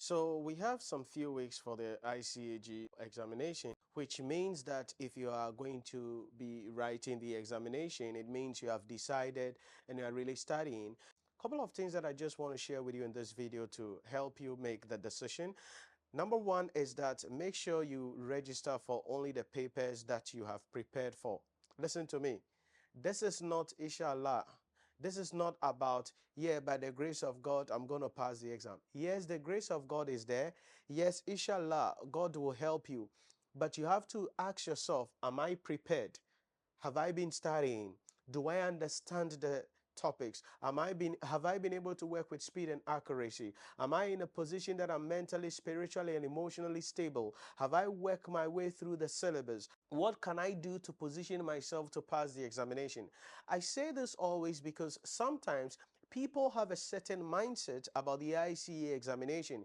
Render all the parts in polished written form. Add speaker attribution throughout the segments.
Speaker 1: So we have some few weeks for the ICAG examination, which means that if you are going to be writing the examination, it means you have decided and you are really studying. A couple of things that I just want to share with you in this video to help you make the decision. Number one is that make sure you register for only the papers that you have prepared for. Listen to me. This is not inshallah. This is not about, yeah, by the grace of God, I'm going to pass the exam. Yes, the grace of God is there. Yes, inshallah, God will help you. But you have to ask yourself, am I prepared? Have I been studying? Do I understand the topics? Have I been able to work with speed and accuracy? Am I in a position that I'm mentally, spiritually, and emotionally stable? Have I worked my way through the syllabus? What can I do to position myself to pass the examination? I say this always because sometimes people have a certain mindset about the ICA examination.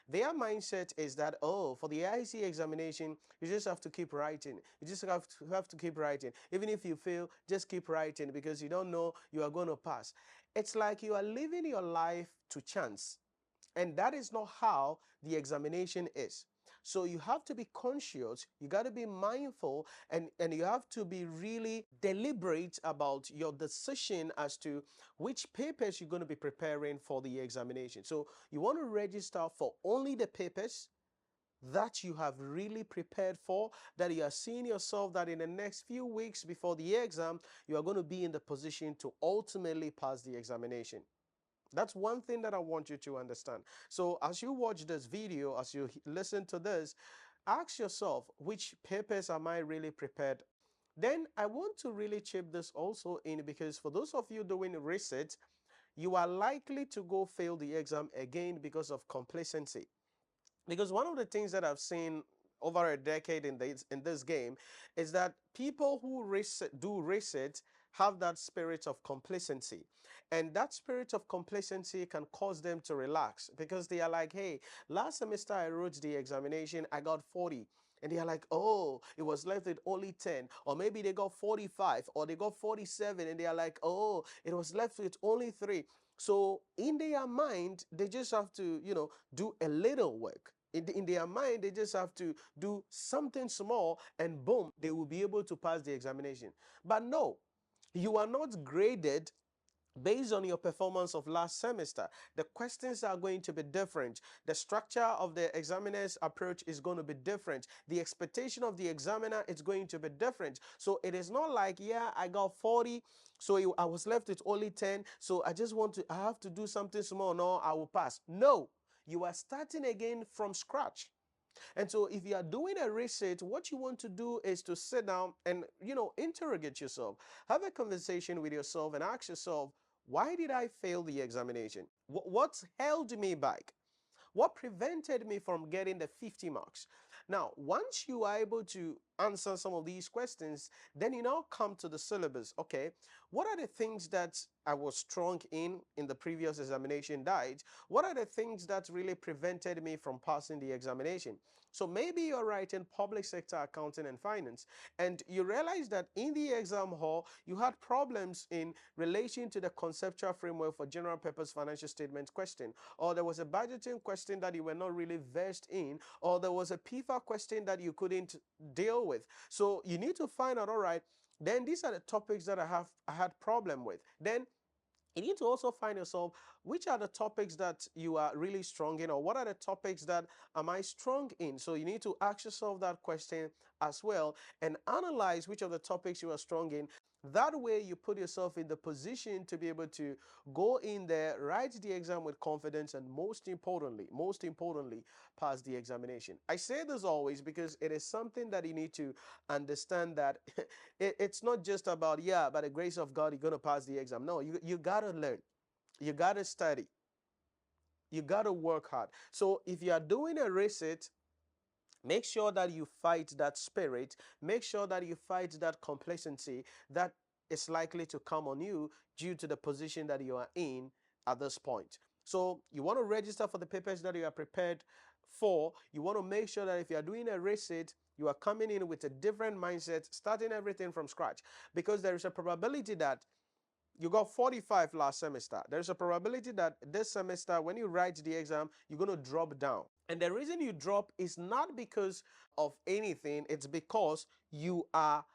Speaker 1: Their mindset is that, oh, for the ICA examination, you just have to keep writing. You just have to keep writing. Even if you fail, just keep writing because you don't know you are going to pass. It's like you are living your life to chance. And that is not how the examination is. So you have to be conscious, you got to be mindful, and you have to be really deliberate about your decision as to which papers you're going to be preparing for the examination. So you want to register for only the papers that you have really prepared for, that you are seeing yourself that in the next few weeks before the exam, you are going to be in the position to ultimately pass the examination. That's one thing that I want you to understand. So as you watch this video, as you listen to this, ask yourself, which papers am I really prepared? Then I want to really chip this also in, because for those of you doing research, you are likely to go fail the exam again because of complacency. Because one of the things that I've seen over a decade in this game is that people who do research have that spirit of complacency, and that spirit of complacency can cause them to relax because they are like, hey, last semester I wrote the examination, I got 40. And they are like, oh, it was left with only 10. Or maybe they got 45 or they got 47. And they are like, oh, it was left with only 3. So in their mind, they just have to, do a little work. In their mind, they just have to do something small and boom, they will be able to pass the examination. But no, you are not graded based on your performance of last semester. The questions are going to be different. The structure of the examiner's approach is going to be different. The expectation of the examiner is going to be different. So it is not like, yeah, I got 40, so I was left with only 10, so I have to do something small, no, I will pass. No, you are starting again from scratch. And so if you are doing a research, what you want to do is to sit down and, interrogate yourself. Have a conversation with yourself and ask yourself, why did I fail the examination? What held me back? What prevented me from getting the 50 marks? Now, once you are able to answer some of these questions, then you now come to the syllabus. Okay, what are the things that I was strong in the previous examination died? What are the things that really prevented me from passing the examination? So maybe you're writing public sector accounting and finance, and you realize that in the exam hall, you had problems in relation to the conceptual framework for general purpose financial statement question, or there was a budgeting question that you were not really versed in, or there was a PIFA question that you couldn't deal with. So you need to find out, all right, then these are the topics that I had problem with. Then you need to also find yourself, which are the topics that you are really strong in, or what are the topics that am I strong in? So you need to ask yourself that question as well and analyze which of the topics you are strong in. That way you put yourself in the position to be able to go in there, write the exam with confidence, and most importantly, pass the examination. I say this always because it is something that you need to understand, that it's not just about, yeah, by the grace of God, you're going to pass the exam. No, you got to learn. You got to study. You got to work hard. So if you are doing a research, make sure that you fight that spirit. Make sure that you fight that complacency that is likely to come on you due to the position that you are in at this point. So you want to register for the papers that you are prepared for. You want to make sure that if you are doing a research, you are coming in with a different mindset, starting everything from scratch, because there is a probability that you got 45 last semester. There's a probability that this semester, when you write the exam, you're going to drop down. And the reason you drop is not because of anything, it's because you are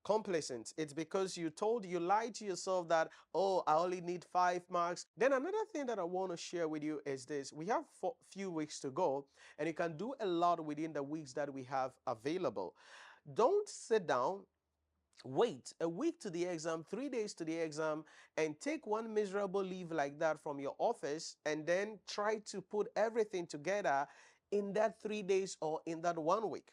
Speaker 1: complacent. It's because you lied to yourself that, oh, I only need 5 marks. Then another thing that I want to share with you is this. We have few weeks to go, and you can do a lot within the weeks that we have available. Don't sit down, wait a week to the exam, 3 days to the exam, and take one miserable leave like that from your office and then try to put everything together in that 3 days or in that 1 week.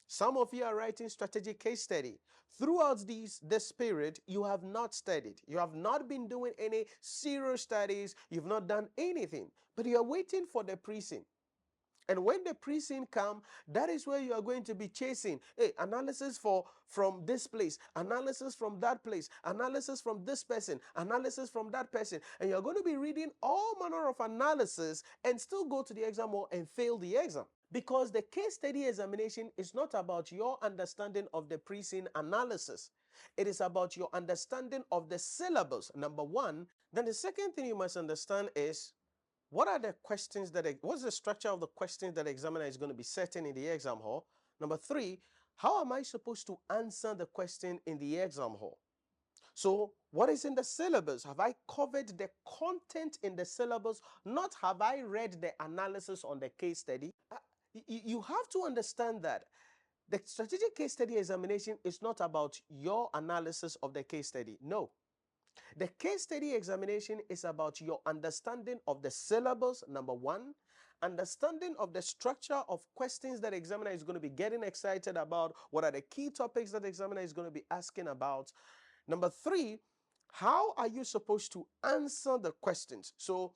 Speaker 1: Some of you are writing strategic case study. Throughout this period, you have not studied. You have not been doing any serious studies. You've not done anything, but you are waiting for the precinct. And when the precinct come, that is where you are going to be chasing. Hey, analysis from this place, analysis from that place, analysis from this person, analysis from that person. And you're going to be reading all manner of analysis and still go to the exam hall and fail the exam. Because the case study examination is not about your understanding of the precinct analysis. It is about your understanding of the syllabus, number one. Then the second thing you must understand is, what are the questions what's the structure of the questions that the examiner is going to be setting in the exam hall? Number three, how am I supposed to answer the question in the exam hall? So what is in the syllabus? Have I covered the content in the syllabus? Not have I read the analysis on the case study? You have to understand that the strategic case study examination is not about your analysis of the case study. No. The case study examination is about your understanding of the syllabus, number one, understanding of the structure of questions that the examiner is going to be getting excited about, what are the key topics that the examiner is going to be asking about. Number three, how are you supposed to answer the questions? So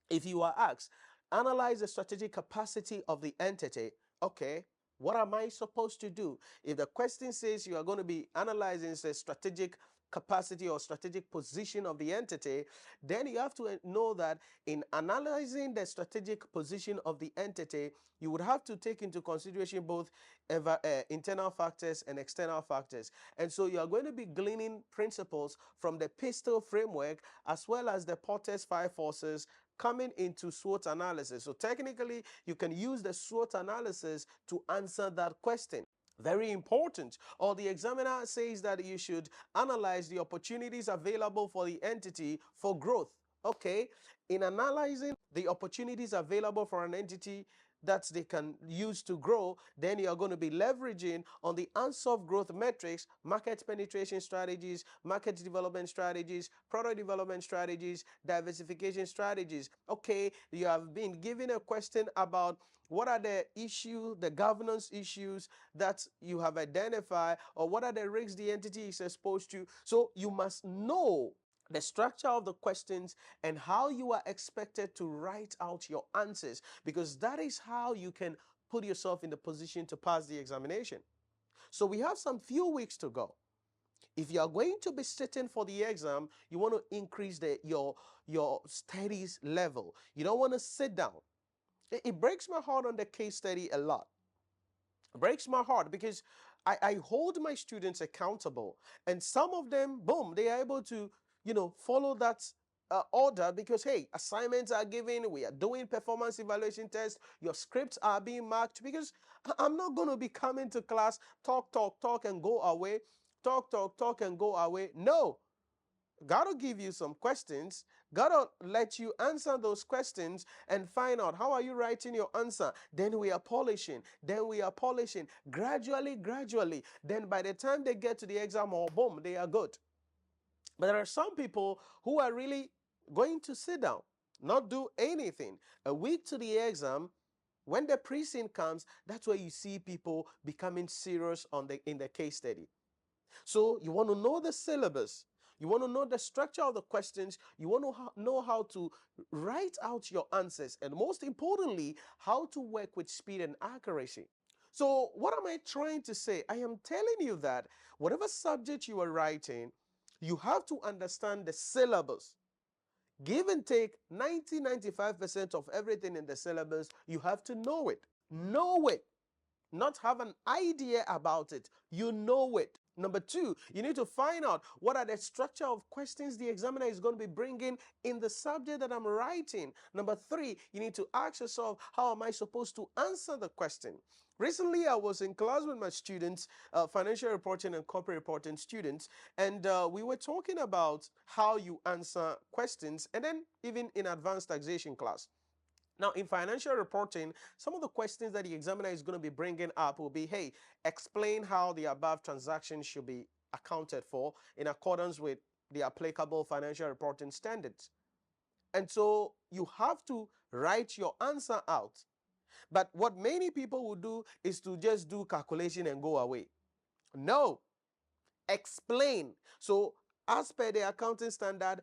Speaker 1: if you are asked, analyze the strategic capacity of the entity, okay, what am I supposed to do? If the question says you are going to be analyzing the strategic capacity or strategic position of the entity, then you have to know that in analyzing the strategic position of the entity, you would have to take into consideration both internal factors and external factors. And so you are going to be gleaning principles from the pistol framework as well as the Porter's 5 forces coming into SWOT analysis. So technically, you can use the SWOT analysis to answer that question. Very important. Or the examiner says that you should analyze the opportunities available for the entity for growth. Okay, in analyzing the opportunities available for an entity that they can use to grow, then you are going to be leveraging on the unsolved growth metrics, market penetration strategies, market development strategies, product development strategies, diversification strategies. Okay, you have been given a question about what are the issues, the governance issues that you have identified, or what are the risks the entity is exposed to. So you must know the structure of the questions and how you are expected to write out your answers, because that is how you can put yourself in the position to pass the examination. So we have some few weeks to go. If you are going to be sitting for the exam, you want to increase your studies level. You don't want to sit down. It breaks my heart on the case study a lot. It breaks my heart because I hold my students accountable, and some of them, boom, they are able to, follow that order because, hey, assignments are given, we are doing performance evaluation tests, your scripts are being marked, because I'm not going to be coming to class, talk, talk, talk, and go away, talk, talk, talk, and go away. No, gotta give you some questions, gotta let you answer those questions and find out how are you writing your answer. Then we are polishing, gradually. Then by the time they get to the exam, or boom, they are good. But there are some people who are really going to sit down, not do anything. A week to the exam, when the precinct comes, that's where you see people becoming serious in the case study. So you want to know the syllabus. You want to know the structure of the questions. You want to know how to write out your answers. And most importantly, how to work with speed and accuracy. So what am I trying to say? I am telling you that whatever subject you are writing, you have to understand the syllabus. Give and take 90-95% of everything in the syllabus, you have to know it. Know it. Not have an idea about it. You know it. Number two, you need to find out what are the structure of questions the examiner is going to be bringing in the subject that I'm writing. Number three, you need to ask yourself, how am I supposed to answer the question? Recently, I was in class with my students, financial reporting and corporate reporting students, and we were talking about how you answer questions, and then even in advanced taxation class. Now, in financial reporting, some of the questions that the examiner is going to be bringing up will be, hey, explain how the above transaction should be accounted for in accordance with the applicable financial reporting standards. And so you have to write your answer out. But what many people will do is to just do calculation and go away. No, explain. So as per the accounting standard,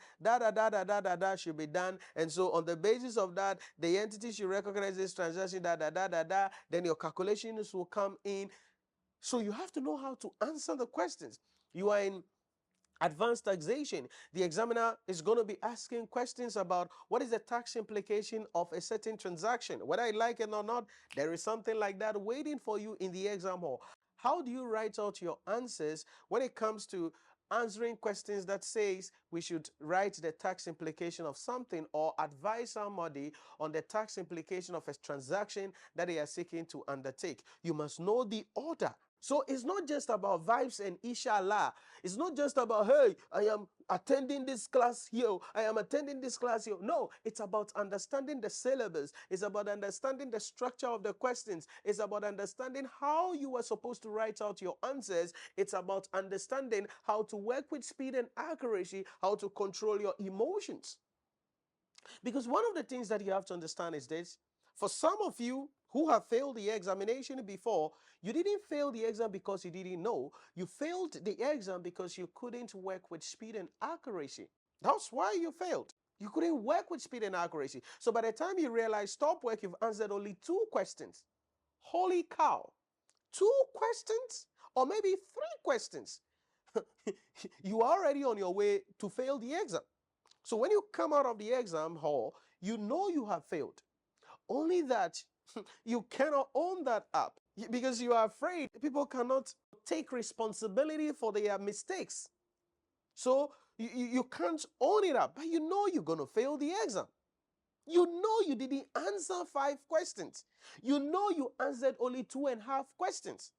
Speaker 1: should be done. And so on the basis of that, the entity should recognize this transaction, then your calculations will come in. So you have to know how to answer the questions. You are in advanced taxation. The examiner is going to be asking questions about what is the tax implication of a certain transaction. Whether I like it or not, there is something like that waiting for you in the exam hall. How do you write out your answers when it comes to answering questions that says we should write the tax implication of something or advise somebody on the tax implication of a transaction that they are seeking to undertake? You must know the order. So it's not just about vibes and inshallah. It's not just about, hey, I am attending this class here. I am attending this class here. No, it's about understanding the syllabus. It's about understanding the structure of the questions. It's about understanding how you are supposed to write out your answers. It's about understanding how to work with speed and accuracy, how to control your emotions. Because one of the things that you have to understand is this. For some of you who have failed the examination before, you didn't fail the exam because you didn't know. You failed the exam because you couldn't work with speed and accuracy. That's why you failed. You couldn't work with speed and accuracy. So by the time you realize stop work, you've answered only 2 questions. Holy cow. 2 questions? Or maybe 3 questions. You are already on your way to fail the exam. So when you come out of the exam hall, you know you have failed. Only that you cannot own that up because you are afraid people cannot take responsibility for their mistakes. So you can't own it up, but you know you're going to fail the exam. You know you didn't answer 5 questions. You know you answered only 2.5 questions.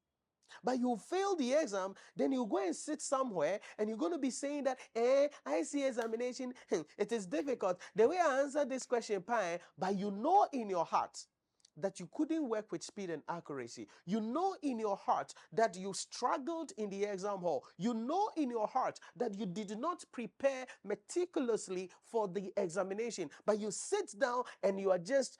Speaker 1: But you fail the exam, then you go and sit somewhere and you're going to be saying that, ICAG examination, it is difficult. The way I answered this question, but you know in your heart that you couldn't work with speed and accuracy. You know in your heart that you struggled in the exam hall. You know in your heart that you did not prepare meticulously for the examination, but you sit down and you are just,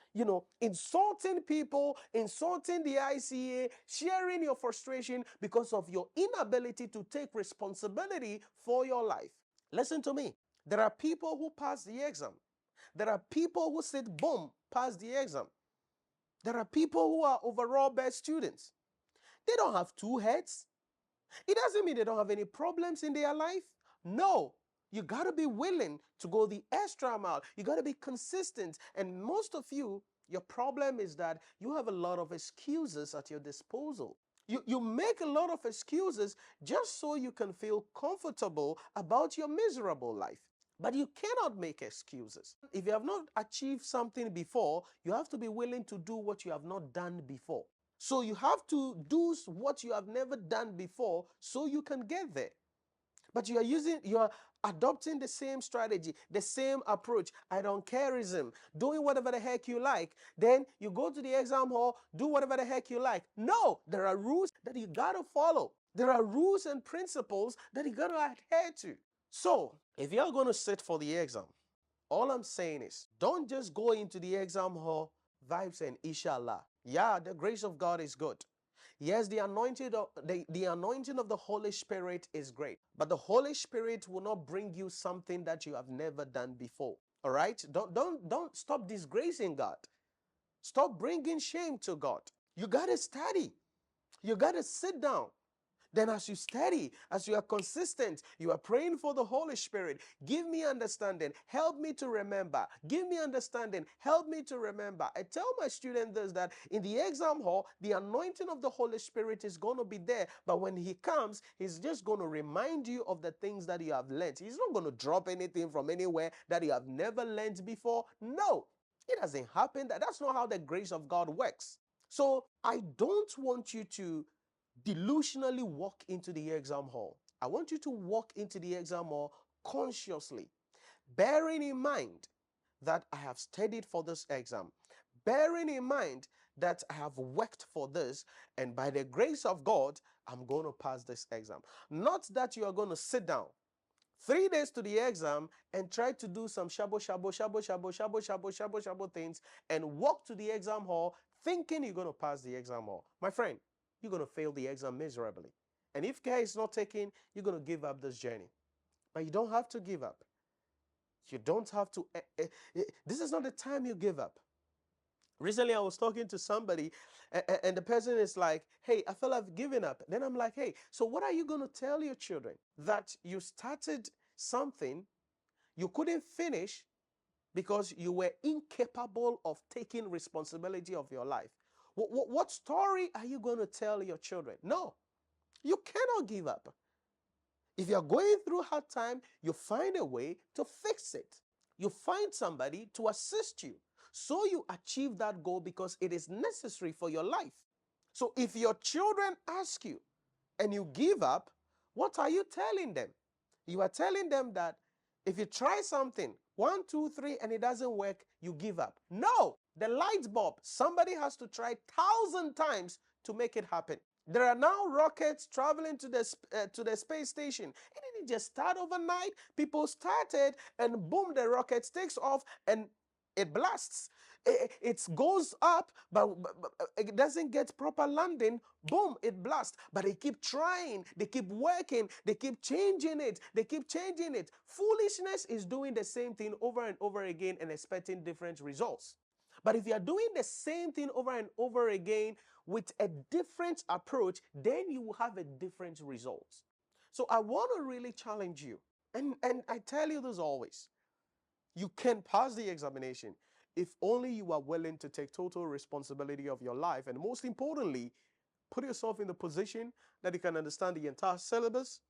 Speaker 1: insulting people, insulting the ICAG, sharing your frustration because of your inability to take responsibility for your life. Listen to me. There are people who pass the exam. There are people who sit, boom, pass the exam. There are people who are overall best students. They don't have 2 heads. It doesn't mean they don't have any problems in their life. No, you got to be willing to go the extra mile. You got to be consistent. And most of you, your problem is that you have a lot of excuses at your disposal. You make a lot of excuses just so you can feel comfortable about your miserable life. But you cannot make excuses. If you have not achieved something before, you have to be willing to do what you have not done before. So you have to do what you have never done before so you can get there. But you are adopting the same strategy, the same approach. I don't careism, doing whatever the heck you like. Then you go to the exam hall, do whatever the heck you like. No, there are rules that you got to follow. There are rules and principles that you got to adhere to. So, if you're going to sit for the exam, all I'm saying is don't just go into the exam hall, vibes and inshallah. Yeah, the grace of God is good. Yes, the anointing of the Holy Spirit is great. But the Holy Spirit will not bring you something that you have never done before. All right? Don't stop disgracing God. Stop bringing shame to God. You got to study. You got to sit down. Then as you study, as you are consistent, you are praying for the Holy Spirit. Give me understanding. Help me to remember. Give me understanding. Help me to remember. I tell my students this, that in the exam hall, the anointing of the Holy Spirit is going to be there. But when he comes, he's just going to remind you of the things that you have learned. He's not going to drop anything from anywhere that you have never learned before. No, it doesn't happen. That's not how the grace of God works. So I don't want you to delusionally walk into the exam hall. I want you to walk into the exam hall consciously, bearing in mind that I have studied for this exam, bearing in mind that I have worked for this, and by the grace of God, I'm going to pass this exam. Not that you are going to sit down 3 days to the exam and try to do some shabo things and walk to the exam hall thinking you're going to pass the exam hall. My friend, you're going to fail the exam miserably. And if care is not taken, you're going to give up this journey. But you don't have to give up. You don't have to. This is not the time you give up. Recently, I was talking to somebody, and the person is like, hey, I feel I've given up. Then I'm like, hey, so what are you going to tell your children? That you started something, you couldn't finish because you were incapable of taking responsibility of your life. What story are you going to tell your children? No, you cannot give up. If you're going through hard time, you find a way to fix it. You find somebody to assist you so you achieve that goal because it is necessary for your life. So if your children ask you and you give up, what are you telling them? You are telling them that if you try something, 1, 2, 3, and it doesn't work, you give up. No, the light bulb, somebody has to try 1,000 times to make it happen. There are now rockets traveling to the space station. It didn't just start overnight. People started, and boom, the rocket takes off and it blasts. It goes up, but it doesn't get proper landing. Boom, it blasts. But they keep trying. They keep working. They keep changing it. They keep changing it. Foolishness is doing the same thing over and over again and expecting different results. But if you are doing the same thing over and over again with a different approach, then you will have a different result. So I want to really challenge you. And I tell you this always. You can pass the examination if only you are willing to take total responsibility of your life. And most importantly, put yourself in the position that you can understand the entire syllabus.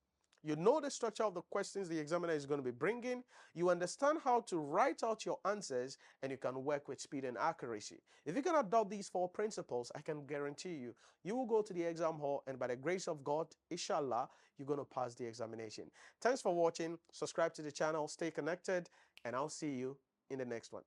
Speaker 1: You know the structure of the questions the examiner is going to be bringing. You understand how to write out your answers, and you can work with speed and accuracy. If you can adopt these 4 principles, I can guarantee you, you will go to the exam hall, and by the grace of God, inshallah, you're going to pass the examination. Thanks for watching. Subscribe to the channel. Stay connected, and I'll see you in the next one.